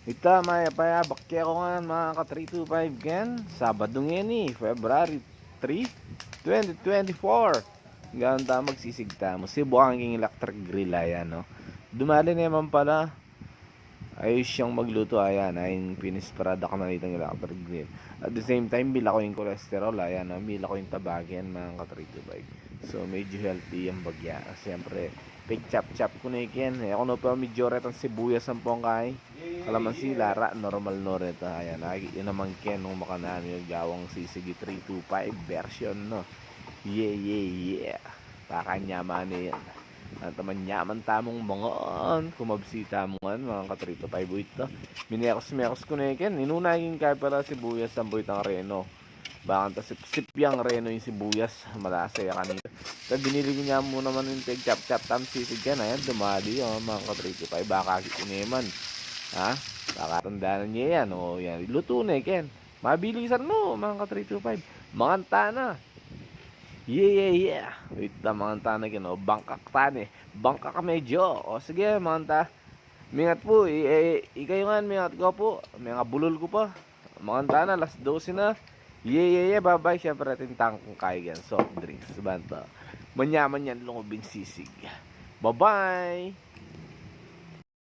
Ita maya paya bakya ko nga mga ka 325 gen. Sabado ngayon February 3, 2024. Ganda magsisigta mo. Cebu ang electric grill ayan no. Dumali naman pala. Ayos siyang magluto ayan. Ayun pinisparada ka na nitong electric grill. At the same time bila ko yung cholesterol ayan no. Bila ko yung tabagian mga ka 325. So medyo healthy yung bagya. Siyempre pig chop chop ko na ikin. Ako no pa medyo retang sibuyas ang pongkay. Kalamansi lara normal no reta ayan. Yun naman ken nung makanan yung gawang sisigi 325 version no. Yeah. Pakanyaman yan. At manyaman tamong mga kumabsita mo mga ka 325 to. Minekos ko na ikin. Inunagin kaya pala sibuyas ang buwit ang reno. Baka tasip-sip yung reno yung sibuyas. Malasa ya kanina. Tapos binili ko niya mo naman yung tig chap-chap tam sisig ka na yan. Dumali yung mga ka 325. Baka kiniman. Ha? Baka tandaan niya yan. O yan. Luto na ikin. Mabilisan mo mga ka 325. Manganta na. Yeah. Wait na mga tanag yun, o. Bangkak tane. Bangkak medyo. O sige, mga ta. Mingat po. Ikayo nga, mingat ko po. Mga bulol ko pa. Mga tana, last 12 na. Yeah. Bye-bye. Siyempre, tintang kong kaya yan. Soft drinks. Banta. Manyaman yan, lungubing sisig. Bye-bye.